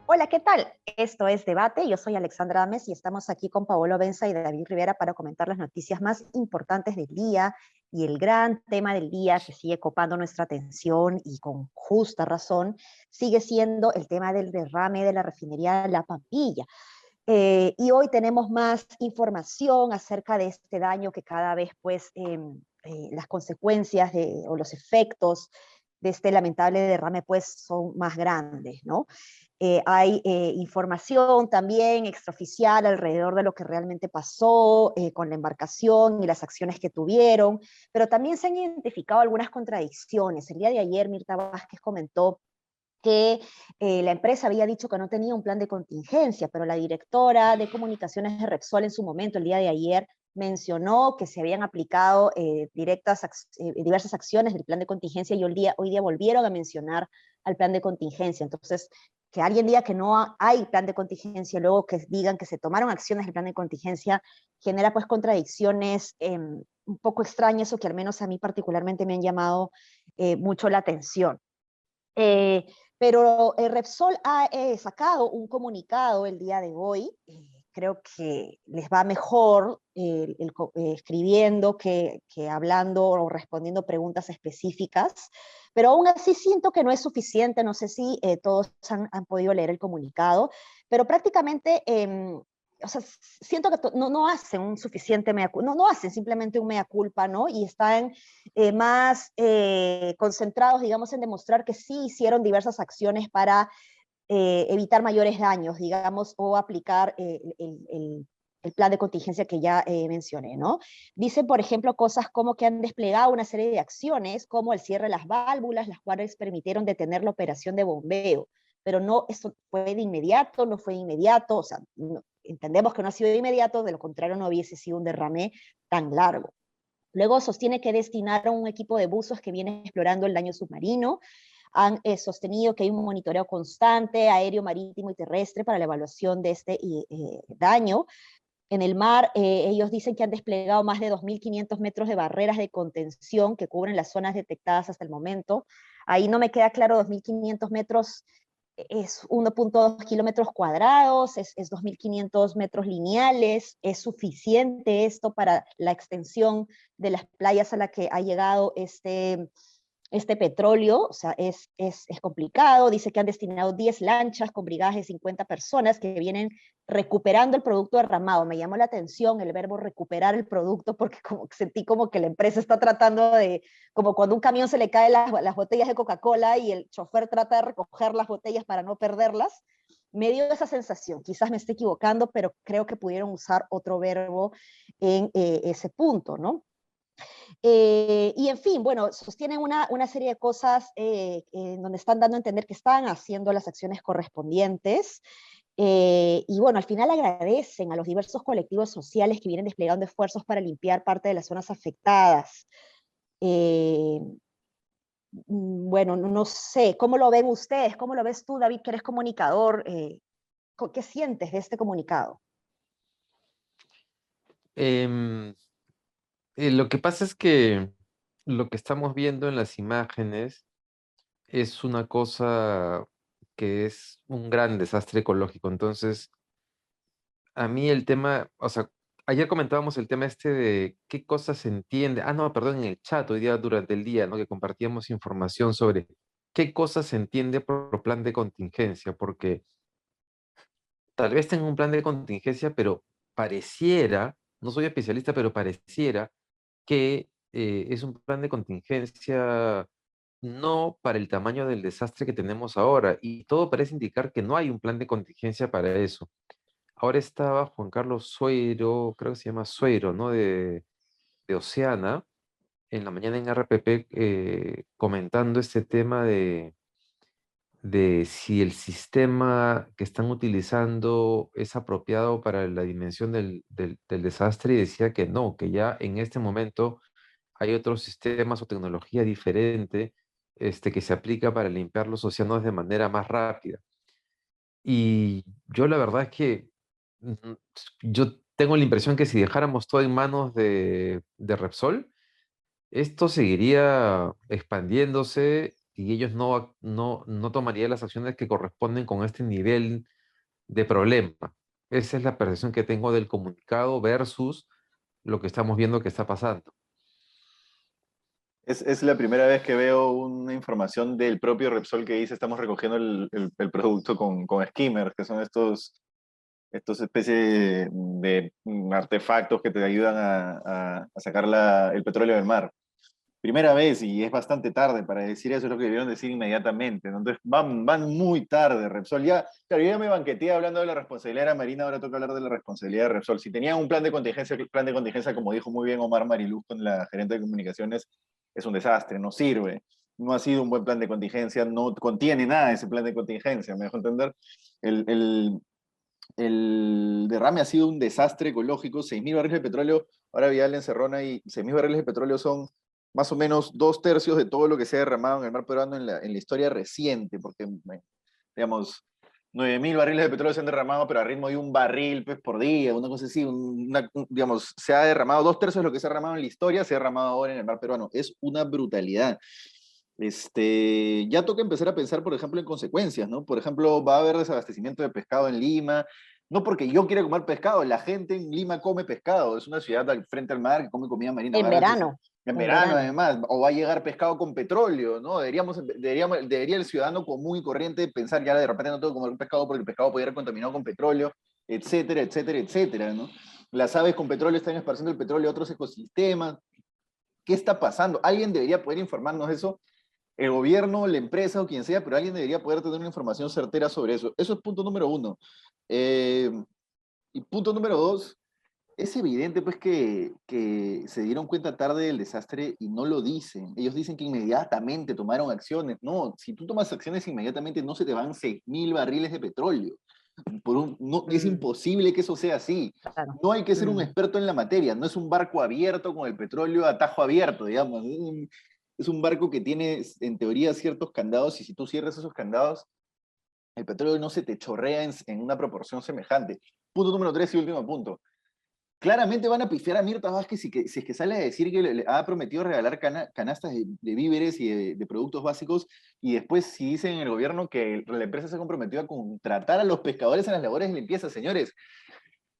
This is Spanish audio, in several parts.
Hola, ¿qué tal? Esto es Debate. Yo soy Alexandra Ames y estamos aquí con Paolo Benza y David Rivera para comentar las noticias más importantes del día y el gran tema del día que sigue copando nuestra atención y con justa razón sigue siendo el tema del derrame de la refinería La Pampilla. Y hoy tenemos más información acerca de este daño que cada vez, pues, las consecuencias o los efectos de este lamentable derrame, pues, son más grandes, ¿no? Hay información también extraoficial alrededor de lo que realmente pasó con la embarcación y las acciones que tuvieron, pero también se han identificado algunas contradicciones. El día de ayer Mirta Vázquez comentó que la empresa había dicho que no tenía un plan de contingencia, pero la directora de comunicaciones de Repsol en su momento, el día de ayer, mencionó que se habían aplicado diversas acciones del plan de contingencia y hoy día volvieron a mencionar al plan de contingencia. Entonces, que alguien diga que no hay plan de contingencia, luego que digan que se tomaron acciones del plan de contingencia, genera pues contradicciones un poco extrañas o que al menos a mí particularmente me han llamado mucho la atención. Eh, pero Repsol ha sacado un comunicado el día de hoy. Creo que les va mejor escribiendo que hablando o respondiendo preguntas específicas, pero aún así siento que no es suficiente. No sé si todos han podido leer el comunicado, pero prácticamente o sea, siento que no hacen un suficiente no hacen simplemente un mea culpa, ¿no? Y están más concentrados, digamos, en demostrar que sí hicieron diversas acciones para evitar mayores daños, digamos, o aplicar el plan de contingencia que ya mencioné, ¿no? Dicen, por ejemplo, cosas como que han desplegado una serie de acciones, como el cierre de las válvulas, las cuales permitieron detener la operación de bombeo, pero no, eso fue de inmediato, no fue de inmediato, o sea, entendemos que no ha sido de inmediato, de lo contrario no hubiese sido un derrame tan largo. Luego sostiene que destinaron un equipo de buzos que viene explorando el daño submarino. Han sostenido que hay un monitoreo constante, aéreo, marítimo y terrestre para la evaluación de este daño. En el mar, ellos dicen que han desplegado más de 2.500 metros de barreras de contención que cubren las zonas detectadas hasta el momento. Ahí no me queda claro, 2.500 metros es 1.2 kilómetros cuadrados, es 2.500 metros lineales, es suficiente esto para la extensión de las playas a la que ha llegado este petróleo. O sea, es complicado. Dice que han destinado 10 lanchas con brigadas de 50 personas que vienen recuperando el producto derramado. Me llamó la atención el verbo recuperar el producto porque sentí como que la empresa está tratando de, como cuando un camión se le caen las botellas de Coca-Cola y el chofer trata de recoger las botellas para no perderlas. Me dio esa sensación, quizás me esté equivocando, pero creo que pudieron usar otro verbo en ese punto, ¿no? Y en fin, bueno, sostienen una serie de cosas donde están dando a entender que están haciendo las acciones correspondientes. Y bueno, al final agradecen a los diversos colectivos sociales que vienen desplegando esfuerzos para limpiar parte de las zonas afectadas. Eh, bueno, no sé, ¿cómo lo ven ustedes? ¿Cómo lo ves tú, David, que eres comunicador? ¿Qué sientes de este comunicado? Em, lo que pasa es que lo que estamos viendo en las imágenes es una cosa que es un gran desastre ecológico. Entonces, a mí el tema, o sea, ayer comentábamos el tema este de qué cosas se entiende. Ah, no, perdón, en el chat hoy día durante el día, ¿no? Que compartíamos información sobre qué cosas se entiende por plan de contingencia, porque tal vez tenga un plan de contingencia, pero pareciera, no soy especialista, pero pareciera que es un plan de contingencia no para el tamaño del desastre que tenemos ahora, y todo parece indicar que no hay un plan de contingencia para eso. Ahora estaba Juan Carlos Sueiro, creo que se llama Sueiro, ¿no? De Oceana, en la mañana en RPP, comentando este tema de si el sistema que están utilizando es apropiado para la dimensión del desastre, y decía que no, que ya en este momento hay otros sistemas o tecnología diferente que se aplica para limpiar los océanos de manera más rápida. Y yo la verdad es que yo tengo la impresión que si dejáramos todo en manos de Repsol, esto seguiría expandiéndose y ellos no tomarían las acciones que corresponden con este nivel de problema. Esa es la percepción que tengo del comunicado versus lo que estamos viendo que está pasando. Es la primera vez que veo una información del propio Repsol que dice estamos recogiendo el producto con skimmers, que son estos especies de artefactos que te ayudan a sacar el petróleo del mar. Primera vez y es bastante tarde para decir eso, es lo que debieron decir inmediatamente, ¿no? Entonces van muy tarde, Repsol. Ya, claro, yo ya me banqueteé hablando de la responsabilidad de la Marina, ahora toca hablar de la responsabilidad de Repsol. Si tenían un plan de contingencia, como dijo muy bien Omar Mariluz con la gerente de comunicaciones, es un desastre, no sirve. No ha sido un buen plan de contingencia, no contiene nada ese plan de contingencia, ¿me dejo entender? El, el, el derrame ha sido un desastre ecológico, 6.000 barriles de petróleo, ahora Vidal encerrona y 6.000 barriles de petróleo son más o menos 2/3 de todo lo que se ha derramado en el mar peruano en la historia reciente, porque, digamos, 9.000 barriles de petróleo se han derramado, pero a ritmo de un barril pues, por día, una cosa así, digamos, se ha derramado 2/3 de lo que se ha derramado en la historia, se ha derramado ahora en el mar peruano. Es una brutalidad. Ya toca empezar a pensar, por ejemplo, en consecuencias, ¿no? Por ejemplo, va a haber desabastecimiento de pescado en Lima, no porque yo quiera comer pescado, la gente en Lima come pescado, es una ciudad frente al mar que come comida marina En barata. verano, En en verano, verano. además, o va a llegar pescado con petróleo, ¿no? Debería el ciudadano común y corriente pensar ya de repente no tengo que comer pescado porque el pescado puede ir contaminado con petróleo, etcétera, etcétera, etcétera, ¿no? Las aves con petróleo están esparciendo el petróleo a otros ecosistemas. ¿Qué está pasando? Alguien debería poder informarnos de eso, el gobierno, la empresa o quien sea, pero alguien debería poder tener una información certera sobre eso. Eso es punto número uno. Eh, y punto número dos, es evidente pues que se dieron cuenta tarde del desastre y no lo dicen. Ellos dicen que inmediatamente tomaron acciones. No, si tú tomas acciones inmediatamente no se te van 6.000 barriles de petróleo. No, es Mm, imposible que eso sea así. claro. No hay que ser un Mm. experto en la materia, no es un barco abierto con el petróleo a tajo abierto, digamos. Es un barco que tiene en teoría ciertos candados y si tú cierras esos candados, el petróleo no se te chorrea en una proporción semejante. Punto número tres y último punto. Claramente van a pifiar a Mirta Vázquez si es que sale a decir que le ha prometido regalar canastas de víveres y de productos básicos, y después si dicen en el gobierno que la empresa se ha comprometido a contratar a los pescadores en las labores de limpieza, señores,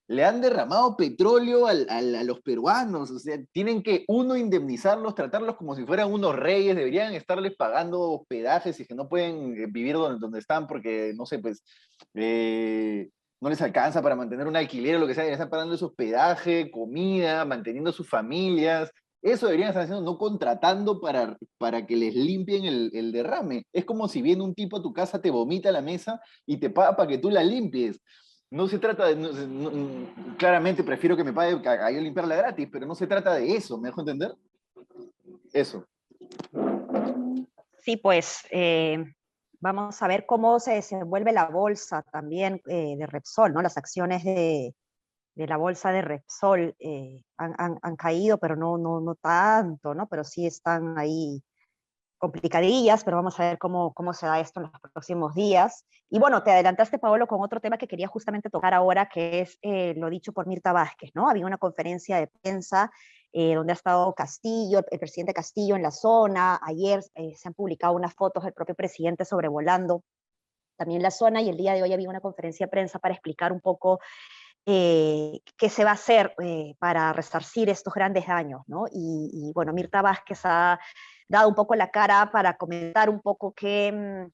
le han derramado petróleo a los peruanos, o sea, tienen que, uno, indemnizarlos, tratarlos como si fueran unos reyes, deberían estarles pagando hospedajes y que no pueden vivir donde están porque, no sé, pues, no les alcanza para mantener un alquiler o lo que sea, están pagando ese hospedaje, comida, manteniendo sus familias. Eso deberían estar haciendo, no contratando para que les limpien el derrame. Es como si viene un tipo a tu casa, te vomita a la mesa y te paga para que tú la limpies. No se trata de, claramente prefiero que me pague a yo limpiarla gratis, pero no se trata de eso, ¿me dejo entender? Eso. Sí, pues vamos a ver cómo se desenvuelve la bolsa también de Repsol, ¿no? Las acciones de la bolsa de Repsol han caído, pero no tanto, ¿no? Pero sí están ahí complicadillas, pero vamos a ver cómo se da esto en los próximos días. Y bueno, te adelantaste, Paolo, con otro tema que quería justamente tocar ahora, que es lo dicho por Mirta Vázquez, ¿no? Había una conferencia de prensa donde ha estado Castillo, el presidente Castillo en la zona. Ayer se han publicado unas fotos del propio presidente sobrevolando también la zona, y el día de hoy había una conferencia de prensa para explicar un poco qué se va a hacer para resarcir estos grandes daños, ¿no? Y bueno, Mirta Vázquez ha dado un poco la cara para comentar un poco qué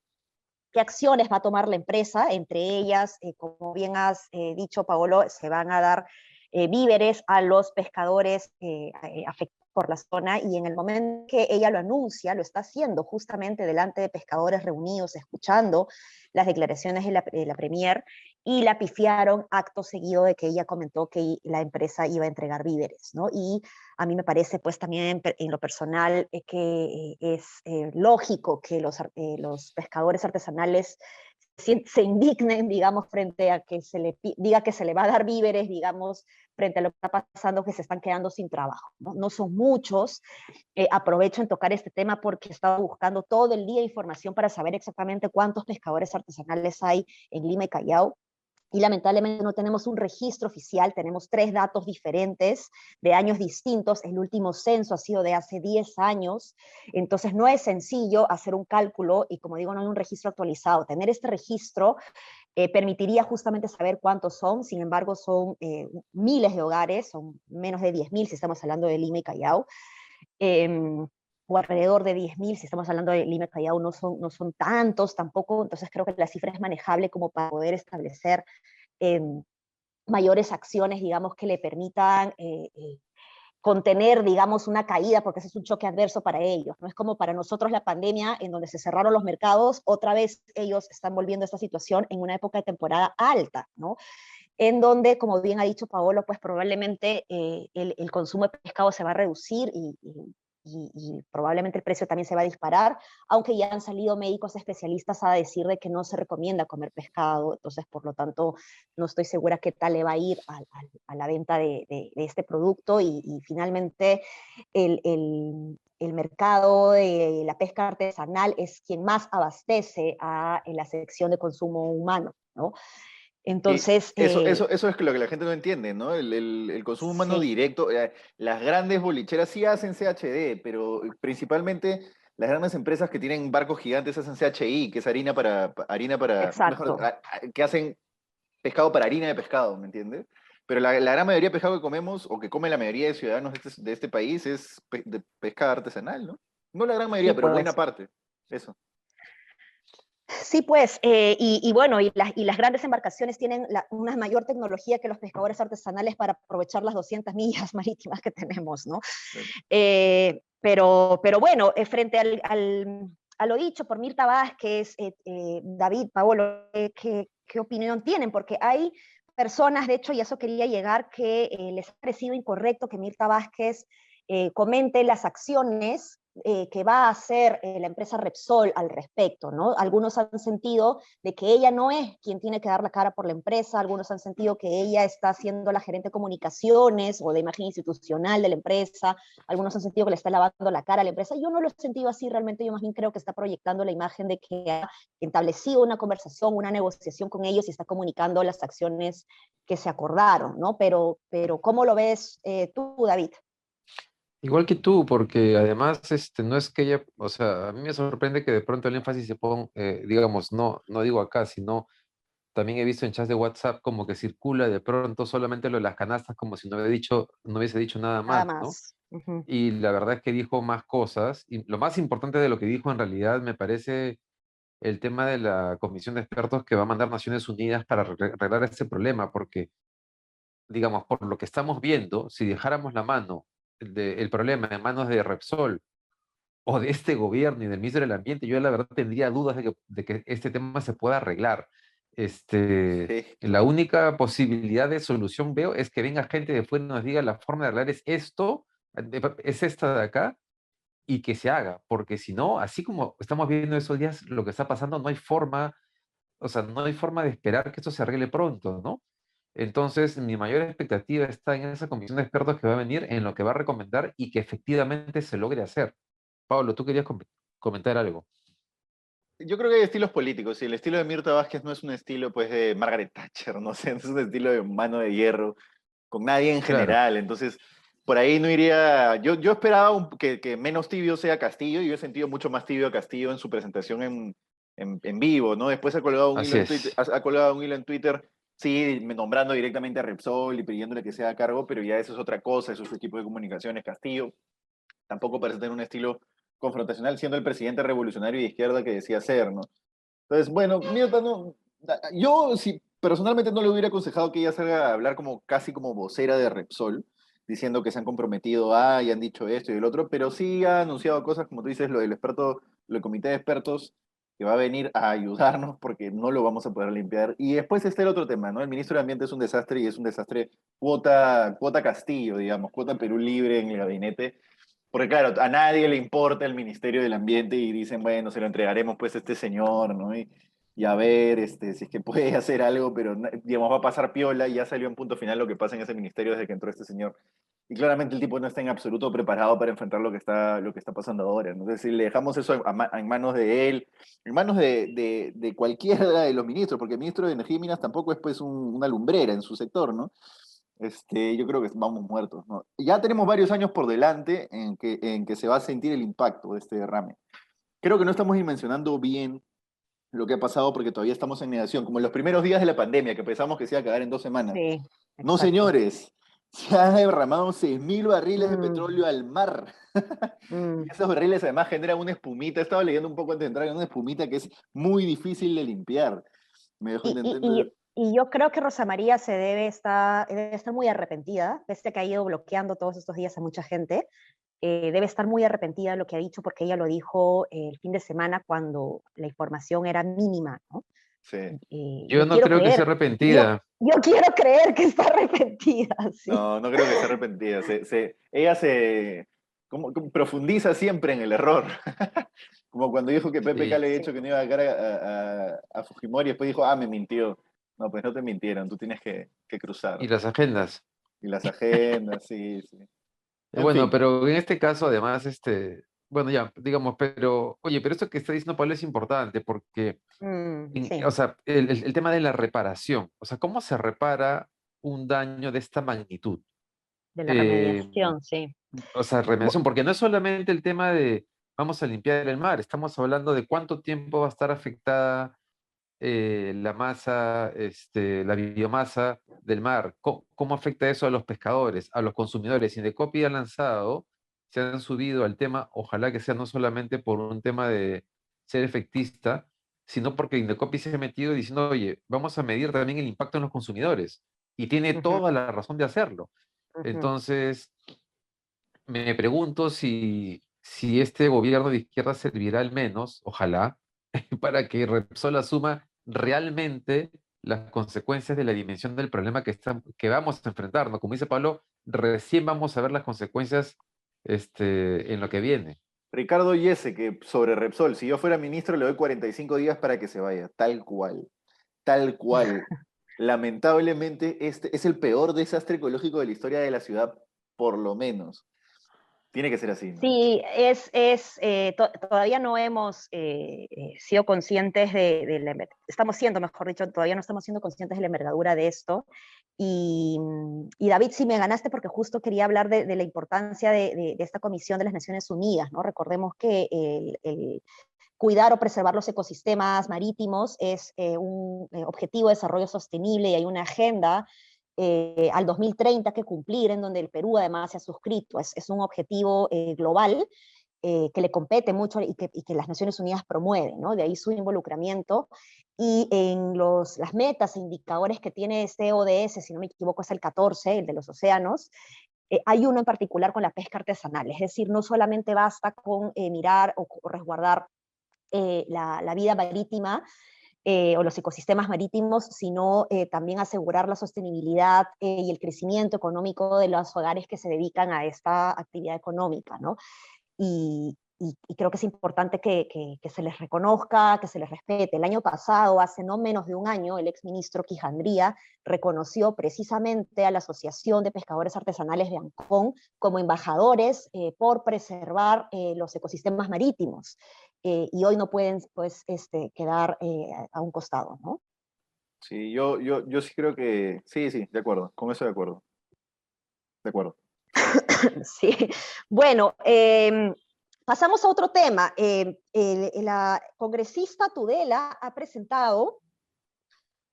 acciones va a tomar la empresa, entre ellas, como bien has dicho, Paolo, se van a dar víveres a los pescadores afectados por la zona, y en el momento que ella lo anuncia, lo está haciendo justamente delante de pescadores reunidos, escuchando las declaraciones de la Premier, y la pifiaron acto seguido de que ella comentó que la empresa iba a entregar víveres, ¿no? Y a mí me parece pues también en lo personal que es lógico que los pescadores artesanales se indignen, digamos, frente a que se le diga que se le va a dar víveres, digamos, frente a lo que está pasando, que se están quedando sin trabajo, ¿no? No son muchos. Aprovecho en tocar este tema porque he estado buscando todo el día información para saber exactamente cuántos pescadores artesanales hay en Lima y Callao, y lamentablemente no tenemos un registro oficial, tenemos 3 datos diferentes de años distintos, el último censo ha sido de hace 10 años, entonces no es sencillo hacer un cálculo y como digo, no hay un registro actualizado. Tener este registro permitiría justamente saber cuántos son, sin embargo son miles de hogares, son menos de 10.000 si estamos hablando de Lima y Callao, o alrededor de 10.000 si estamos hablando de Lima y Callao, no son tantos tampoco, entonces creo que la cifra es manejable como para poder establecer eh, mayores acciones, digamos, que le permitan contener, digamos, una caída, porque ese es un choque adverso para ellos. No es como para nosotros la pandemia, en donde se cerraron los mercados, otra vez ellos están volviendo a esta situación en una época de temporada alta, ¿no? En donde, como bien ha dicho Paolo, pues probablemente el consumo de pescado se va a reducir y probablemente el precio también se va a disparar, aunque ya han salido médicos especialistas a decir de que no se recomienda comer pescado, entonces por lo tanto no estoy segura qué tal le va a ir a la venta de este producto y finalmente el mercado de la pesca artesanal es quien más abastece en la sección de consumo humano, ¿no? Y Entonces, eso es lo que la gente no entiende, ¿no? El consumo humano sí, directo. Las grandes bolicheras sí hacen CHD, pero principalmente las grandes empresas que tienen barcos gigantes hacen CHI, que es harina para, mejor, exacto. que hacen pescado para harina de pescado, ¿me entiendes? Pero la gran mayoría de pescado que comemos, o que come la mayoría de ciudadanos de este país, es de pesca artesanal, ¿no? No la gran mayoría, Sí, pero buena pues. parte. Eso. Sí, pues, y bueno, y las grandes embarcaciones tienen una mayor tecnología que los pescadores artesanales para aprovechar las 200 millas marítimas que tenemos, ¿no? Pero bueno, frente a lo dicho por Mirta Vázquez, David, Paolo, ¿qué opinión tienen? Porque hay personas, de hecho, y a eso quería llegar, que les ha parecido incorrecto que Mirta Vázquez comente las acciones que va a hacer la empresa Repsol al respecto, ¿no? Algunos han sentido de que ella no es quien tiene que dar la cara por la empresa, algunos han sentido que ella está siendo la gerente de comunicaciones o de imagen institucional de la empresa, algunos han sentido que le está lavando la cara a la empresa. Yo no lo he sentido así, realmente yo más bien creo que está proyectando la imagen de que ha establecido una conversación, una negociación con ellos y está comunicando las acciones que se acordaron, ¿no? Pero ¿cómo lo ves tú, David? Igual que tú, porque además no es que ella, o sea, a mí me sorprende que de pronto el énfasis se ponga, digamos, no digo acá, sino también he visto en chats de WhatsApp como que circula de pronto solamente lo de las canastas como si no hubiese dicho nada Nada más, ¿no? más. Uh-huh. Y la verdad es que dijo más cosas, y lo más importante de lo que dijo en realidad me parece el tema de la comisión de expertos que va a mandar Naciones Unidas para arreglar este problema, porque, digamos, por lo que estamos viendo, si dejáramos la mano, el problema en manos de Repsol, o de este gobierno y del ministro del Ambiente, yo la verdad tendría dudas de que este tema se pueda arreglar. Sí. La única posibilidad de solución veo es que venga gente de fuera y nos diga la forma de arreglar es esto, es esta de acá, y que se haga, porque si no, así como estamos viendo esos días lo que está pasando, no hay forma, o sea, no hay forma de esperar que esto se arregle pronto, ¿no? Entonces, mi mayor expectativa está en esa comisión de expertos que va a venir, en lo que va a recomendar y que efectivamente se logre hacer. Pablo, tú querías comentar algo. Yo creo que hay estilos políticos y el estilo de Mirta Vázquez no es un estilo pues de Margaret Thatcher, no sé, es un estilo de mano de hierro con nadie en Claro, general, entonces por ahí no iría, yo esperaba que menos tibio sea Castillo y yo he sentido mucho más tibio a Castillo en su presentación en vivo, ¿no? Después ha colgado un hilo así en Twitter, es. ha colgado un hilo en Twitter, sí, nombrando directamente a Repsol y pidiéndole que sea a cargo, pero ya eso es otra cosa, eso es su equipo de comunicaciones, Castillo tampoco parece tener un estilo confrontacional, siendo el presidente revolucionario de izquierda que decía ser, ¿no? Entonces, bueno, Mirta, no, yo sí, personalmente no le hubiera aconsejado que ella salga a hablar como casi como vocera de Repsol, diciendo que se han comprometido y han dicho esto y el otro, pero sí ha anunciado cosas, como tú dices, lo del experto, lo del comité de expertos, que va a venir a ayudarnos porque no lo vamos a poder limpiar. Y después está el otro tema, ¿no? El ministro de Ambiente es un desastre y es un desastre cuota Castillo, digamos, cuota Perú Libre en el gabinete. Porque claro, a nadie le importa el Ministerio del Ambiente y dicen, bueno, se lo entregaremos pues a este señor, ¿no? Y a ver si es que puede hacer algo, pero digamos va a pasar piola y ya salió en punto final lo que pasa en ese ministerio desde que entró este señor. Y claramente el tipo no está en absoluto preparado para enfrentar lo que está pasando ahora. ¿No? Es decir, le dejamos eso en manos de él, en manos de cualquiera de los ministros, porque el ministro de Energía y Minas tampoco es pues una lumbrera en su sector, ¿no? Yo creo que vamos muertos, ¿no? Ya tenemos varios años por delante en que se va a sentir el impacto de este derrame. Creo que no estamos dimensionando bien lo que ha pasado porque todavía estamos en negación, como en los primeros días de la pandemia, que pensamos que se iba a acabar en 2 semanas. Sí, No, exacto. señores, se han derramado 6.000 barriles de Mm, petróleo al mar. mm. Y esos barriles además generan una espumita. Estaba leyendo un poco antes de entrar en una espumita que es muy difícil de limpiar. Me dejó entender. Y yo creo que Rosa María debe estar muy arrepentida, pese a que ha ido bloqueando todos estos días a mucha gente. Debe estar muy arrepentida de lo que ha dicho, porque ella lo dijo el fin de semana cuando la información era mínima, ¿no? Sí. Yo Yo no quiero creo que sea creer, yo, arrepentida. yo quiero creer que está arrepentida, sí. No, no creo que esté arrepentida. Ella como profundiza siempre en el error. Como cuando dijo que PPK Sí. le había Sí. dicho que no iba a sacar a Fujimori y después dijo, me mintió. No, pues no te mintieron, tú tienes que cruzar. Y las agendas. Y las agendas, sí, sí. En Bueno, fin, pero en este caso, además, bueno, ya, digamos, pero, oye, pero esto que está diciendo Pablo es importante porque, Sí, o sea, el tema de la reparación, o sea, ¿cómo se repara un daño de esta magnitud? de la Eh, remediación, sí. o sea, remediación, porque no es solamente el tema de vamos a limpiar el mar, estamos hablando de cuánto tiempo va a estar afectada la masa, la biomasa del mar, cómo afecta eso a los pescadores, a los consumidores. Indecopi ha lanzado, se han subido al tema, ojalá que sea no solamente por un tema de ser efectista, sino porque Indecopi se ha metido diciendo, oye, vamos a medir también el impacto en los consumidores. Y tiene Ujú, toda la razón de hacerlo. ujú. Entonces, me pregunto si este gobierno de izquierda servirá al menos, ojalá, para que Repsol asuma realmente las consecuencias de la dimensión del problema que vamos a enfrentar, ¿no? Como dice Pablo, recién vamos a ver las consecuencias en lo que viene. Ricardo Yese, que sobre Repsol, si yo fuera ministro le doy 45 días para que se vaya, tal cual, tal cual. Lamentablemente, este es el peor desastre ecológico de la historia de la ciudad, por lo menos. Tiene que ser así, ¿no? Sí, todavía no hemos sido conscientes estamos siendo, mejor dicho, todavía no estamos siendo conscientes de la envergadura de esto. Y David, sí me ganaste porque justo quería hablar de la importancia de esta Comisión de las Naciones Unidas, ¿no? Recordemos que el cuidar o preservar los ecosistemas marítimos es un objetivo de desarrollo sostenible y hay una agenda al 2030 que cumplir, en donde el Perú además se ha suscrito. Es un objetivo global que le compete mucho y que las Naciones Unidas promueven, ¿no? De ahí su involucramiento. Y en las metas e indicadores que tiene este ODS, si no me equivoco, es el 14, el de los océanos. Hay uno en particular con la pesca artesanal, es decir, no solamente basta con mirar o resguardar la vida marítima o los ecosistemas marítimos, sino también asegurar la sostenibilidad y el crecimiento económico de los hogares que se dedican a esta actividad económica, ¿no? Y creo que es importante que se les reconozca, que se les respete. El año pasado, hace no menos de un año, el exministro Quijandría reconoció precisamente a la Asociación de Pescadores Artesanales de Ancón como embajadores por preservar los ecosistemas marítimos. Y hoy no pueden pues, quedar a un costado, ¿no? Sí, yo sí creo que. Sí, sí, de acuerdo. Con eso de acuerdo. De acuerdo. Sí. Bueno, pasamos a otro tema. La congresista Tudela ha presentado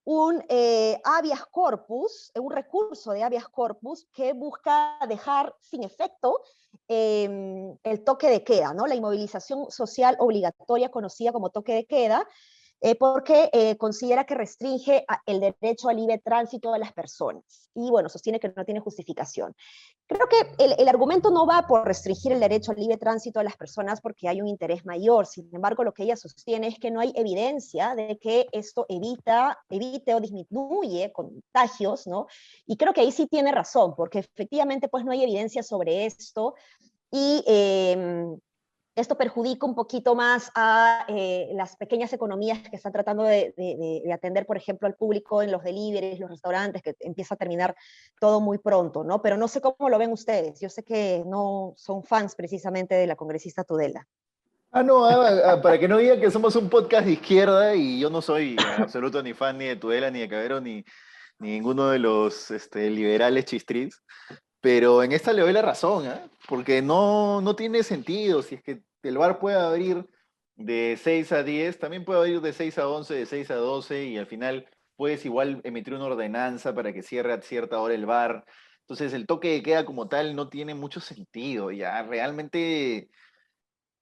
un habeas corpus, un recurso de habeas corpus que busca dejar sin efecto el toque de queda, ¿no? La inmovilización social obligatoria conocida como toque de queda, porque considera que restringe el derecho al libre tránsito de las personas. Y bueno, sostiene que no tiene justificación. Creo que el argumento no va por restringir el derecho al libre tránsito de las personas porque hay un interés mayor. Sin embargo, lo que ella sostiene es que no hay evidencia de que esto evite o disminuye contagios, ¿no? Y creo que ahí sí tiene razón, porque efectivamente pues no hay evidencia sobre esto y esto perjudica un poquito más a las pequeñas economías que están tratando de atender, por ejemplo, al público en los deliveries, los restaurantes, que empieza a terminar todo muy pronto, ¿no? Pero no sé cómo lo ven ustedes. Yo sé que no son fans precisamente de la congresista Tudela. No, para que no digan que somos un podcast de izquierda, y yo no soy en absoluto ni fan ni de Tudela, ni de Cabero, ni ninguno de los liberales chistris, pero en esta le doy la razón, porque no tiene sentido. Si es que el bar puede abrir de 6 a 10, también puede abrir de 6 a 11, de 6 a 12, y al final puedes igual emitir una ordenanza para que cierre a cierta hora el bar. Entonces el toque de queda como tal no tiene mucho sentido, ya realmente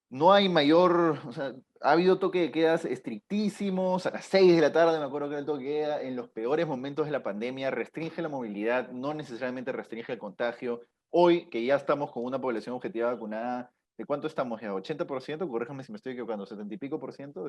no hay mayor, o sea, ha habido toque de quedas estrictísimos, a las 6 de la tarde me acuerdo que era el toque de queda, en los peores momentos de la pandemia, restringe la movilidad, no necesariamente restringe el contagio. Hoy, que ya estamos con una población objetiva vacunada, ¿de cuánto estamos ya? ¿80%? Corréjame si me estoy equivocando, ¿70 y pico por ciento?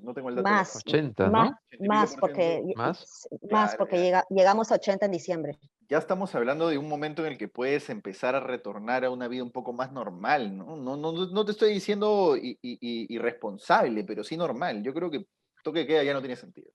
No tengo el dato. Más, 80, más, ¿no? 80 y pico más, por ciento. porque, ¿Más? más Claro, porque ya. llegamos a 80 en diciembre. Ya estamos hablando de un momento en el que puedes empezar a retornar a una vida un poco más normal, ¿no? No te estoy diciendo irresponsable, pero sí normal. Yo creo que toque de queda ya no tiene sentido.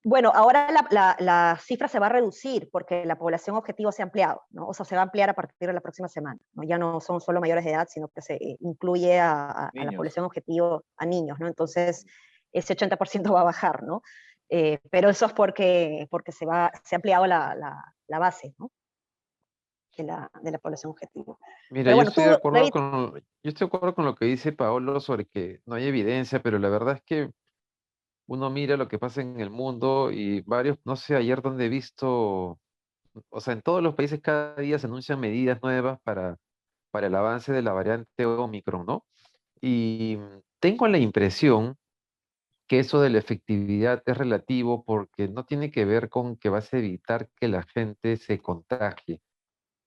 Bueno, ahora la cifra se va a reducir porque la población objetivo se ha ampliado, ¿no? O sea, se va a ampliar a partir de la próxima semana, ¿no? Ya no son solo mayores de edad, sino que se incluye a la Niños. población objetivo, a niños, ¿no? Entonces, ese 80% va a bajar, ¿no? Pero eso es porque se ha ampliado la base, ¿no? De la población objetivo. Mira, Pero bueno, tú, David, yo estoy de acuerdo con lo que dice Paolo sobre que no hay evidencia, pero la verdad es que uno mira lo que pasa en el mundo y varios, no sé, ayer donde he visto, o sea, en todos los países cada día se anuncian medidas nuevas para el avance de la variante Omicron, ¿no? Y tengo la impresión que eso de la efectividad es relativo porque no tiene que ver con que vas a evitar que la gente se contagie,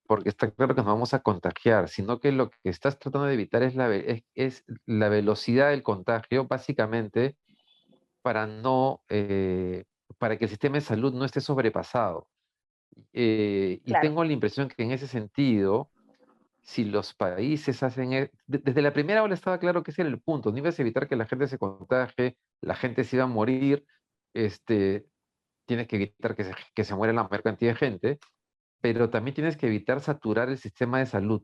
porque está claro que nos vamos a contagiar, sino que lo que estás tratando de evitar es la velocidad del contagio, básicamente para para que el sistema de salud no esté sobrepasado. Y claro, tengo la impresión que en ese sentido, si los países hacen, desde la primera ola estaba claro que ese era el punto, no ibas a evitar que la gente se contagie, la gente se iba a morir, este, tienes que evitar que se muera la mayor cantidad de gente, pero también tienes que evitar saturar el sistema de salud.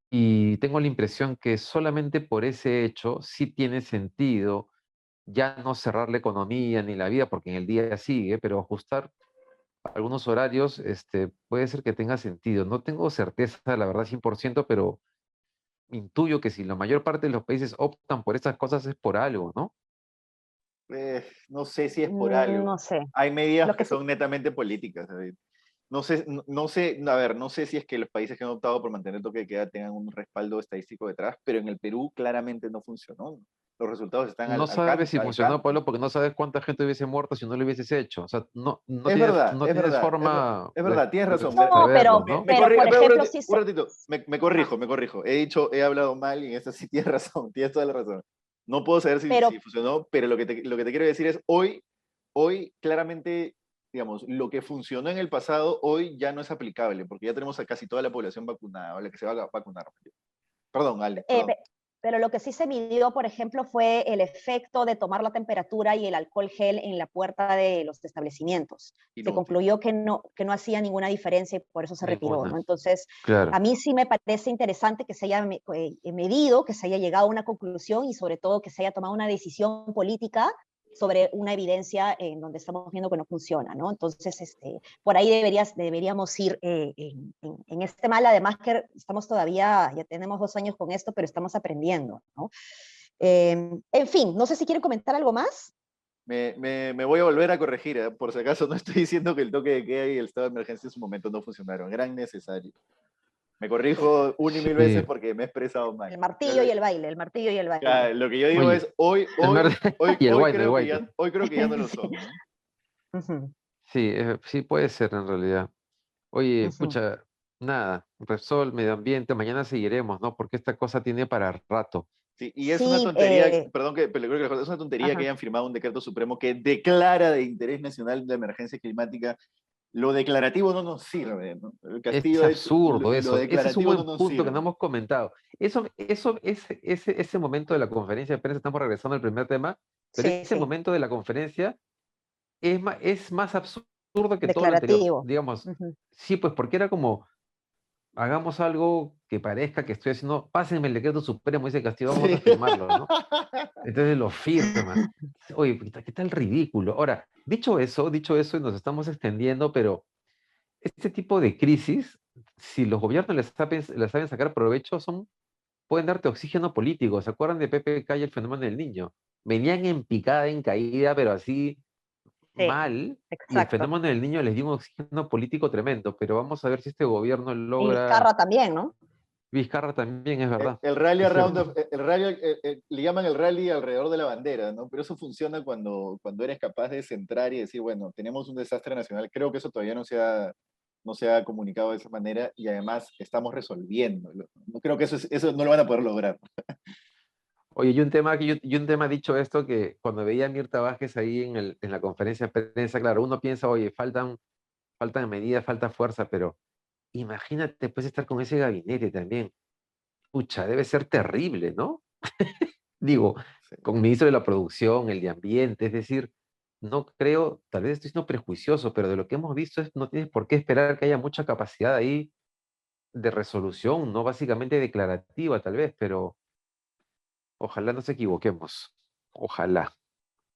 Y tengo la impresión que solamente por ese hecho sí tiene sentido ya no cerrar la economía ni la vida, porque en el día sigue, pero ajustar algunos horarios, puede ser que tenga sentido. No tengo certeza, la verdad, 100%, pero intuyo que si la mayor parte de los países optan por estas cosas es por algo, ¿no? No sé si es por algo. no sé. Hay medidas Lo que que sí, son netamente políticas, David. No sé, a ver, no sé si es que los países que han optado por mantener toque de queda tengan un respaldo estadístico detrás, pero en el Perú claramente no funcionó. Los resultados están No sabes si al funcionó, canto. Pablo, porque no sabes cuánta gente hubiese muerto si no lo hubieses hecho. O sea, Es verdad, no es tienes verdad, forma es verdad, tienes razón. no, saberlo, ¿no? por ejemplo, sí Un se... ratito, me Ajá, corrijo. He hablado mal y en esto sí tienes razón, tienes toda la razón. No puedo saber si pero funcionó, pero lo que te quiero decir es, hoy claramente, digamos, lo que funcionó en el pasado, hoy ya no es aplicable, porque ya tenemos a casi toda la población vacunada, o la que se va a vacunar. Perdón, Ale, Eh, perdón. pe- pero lo que sí se midió, por ejemplo, fue el efecto de tomar la temperatura y el alcohol gel en la puerta de los establecimientos. Se Inútil. concluyó que no hacía ninguna diferencia y por eso se retiró, Ninguna. ¿no? Entonces, Claro. a mí sí me parece interesante que se haya medido, que se haya llegado a una conclusión y sobre todo que se haya tomado una decisión política sobre una evidencia en donde estamos viendo que no funciona, ¿no? Entonces, por ahí deberíamos ir en este mal, además que estamos todavía, ya tenemos 2 años con esto, pero estamos aprendiendo, ¿no? En fin, no sé si quieren comentar algo más. Me voy a volver a corregir, por si acaso no estoy diciendo que el toque de queda y el estado de emergencia en su momento no funcionaron, eran necesarios. Me Sí, corrijo una y mil veces Sí. porque me he expresado mal. el martillo y el baile, el martillo y el baile. Lo que yo digo Oye, es, hoy, el hoy, mar- hoy, y el hoy guayno, el creo que guayno. ya, hoy creo que ya no lo Sí. son, ¿no? Ujú, Sí, sí puede ser en realidad. Oye, ujú. pucha, nada, Repsol, medio ambiente, mañana seguiremos, ¿no? Porque esta cosa tiene para rato. Sí, y es una Sí, tontería, perdón pero creo que es una tontería que ajá. hayan firmado un decreto supremo que declara de interés nacional la emergencia climática lo declarativo no nos sirve, ¿no? El Es Castillo absurdo lo eso. Ese es un declarativo no buen nos punto que sirve. no hemos comentado. Ese momento de la conferencia de prensa, estamos regresando al primer tema, pero Sí, ese sí, momento de la conferencia es más absurdo que todo lo anterior. declarativo. Digamos, Ujú. sí, pues porque era como, hagamos algo que parezca que estoy haciendo, pásenme el decreto supremo, dice Castillo, vamos a Sí. firmarlo, ¿no? Entonces lo firmas. Oye, puta, qué tal ridículo. Ahora, dicho eso, y nos estamos extendiendo, pero este tipo de crisis, si los gobiernos les saben sacar provecho, pueden darte oxígeno político. ¿Se acuerdan de PPK y el fenómeno del niño? Venían en picada, en caída, pero así Sí, mal, y el exacto. fenómeno del niño les dio un oxígeno político tremendo. Pero vamos a ver si este gobierno Y logra. Vizcarra también, ¿no? Vizcarra también, es verdad, El rally es around, cierto. el rally, le llaman el rally alrededor de la bandera, ¿no? Pero eso funciona cuando eres capaz de centrar y decir, bueno, tenemos un desastre nacional. Creo que eso todavía no se ha comunicado de esa manera y además estamos resolviéndolo. No creo que eso no lo van a poder lograr. Oye, y un tema dicho esto, que cuando veía a Mirta Vázquez ahí en la conferencia de prensa, claro, uno piensa, oye, faltan medidas, falta fuerza, pero imagínate pues estar con ese gabinete también. Pucha, debe ser terrible, ¿no? Digo, Sí. con ministro de la producción, el de ambiente, es decir, no creo, tal vez estoy siendo prejuicioso, pero de lo que hemos visto no tienes por qué esperar que haya mucha capacidad ahí de resolución, no básicamente declarativa tal vez, pero ojalá nos equivoquemos. Ojalá.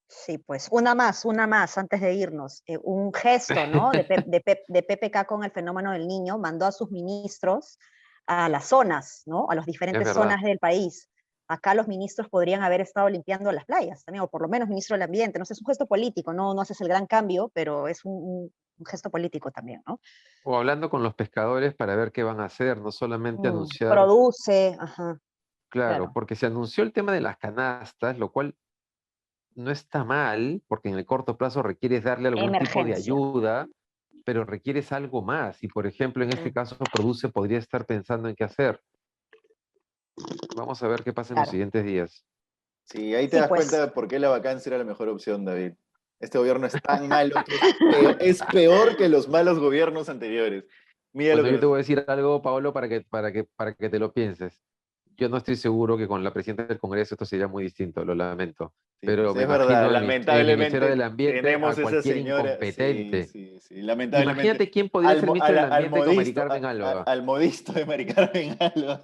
Sí, pues una más antes de irnos. Un gesto, ¿no? De PPK con el fenómeno del niño, mandó a sus ministros a las zonas, ¿no? A las Es diferentes verdad. zonas del país. Acá los ministros podrían haber estado limpiando las playas también, o por lo menos ministro del ambiente. No sé, es un gesto político, no haces el gran cambio, pero es un gesto político también, ¿no? O hablando con los pescadores para ver qué van a hacer, no solamente anunciar, Produce, ajá, claro, claro. porque se anunció el tema de las canastas, lo cual no está mal, porque en el corto plazo requieres darle algún tipo de Emergencia. ayuda, pero requieres algo más. Y por ejemplo, en este caso, Produce podría estar pensando en qué hacer. Vamos a ver qué pasa en los Claro. siguientes días. Sí, ahí te Sí, das cuenta pues. de por qué la vacancia era la mejor opción, David. Este gobierno es tan malo que es peor que los malos gobiernos anteriores. Mira lo Bueno, que yo nos... te voy a decir algo, Pablo, para que te lo pienses. Yo no estoy seguro que con la presidenta del Congreso esto sería muy distinto, lo lamento. Sí, Pero pues me es verdad, imagino el Ministerio del lamentablemente Ambiente a tenemos esa cualquier señora, sí, incompetente. sí, sí, lamentablemente, Imagínate quién podría ser ministro del al Ambiente con Mari modisto, Carmen Alba. al modisto de Mari Carmen Alba.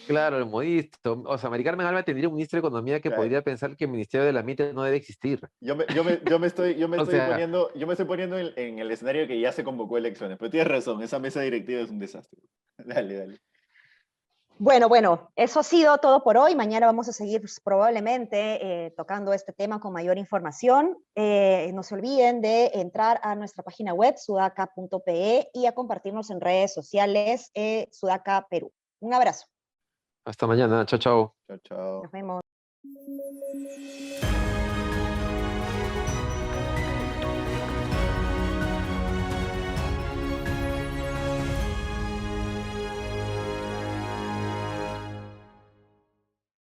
Claro, el modisto. O sea, Mari Carmen Alba tendría un ministro de Economía que podría pensar que el Ministerio del Ambiente no debe existir. Yo me O estoy sea, poniendo en el escenario que ya se convocó elecciones, pero tienes razón, esa mesa directiva es un desastre. Dale, dale. Bueno, eso ha sido todo por hoy. Mañana vamos a seguir probablemente tocando este tema con mayor información. No se olviden de entrar a nuestra página web, sudaca.pe, y a compartirnos en redes sociales, Sudaca Perú. Un abrazo. hasta mañana. Chao, chao. Chao, chao. Nos vemos.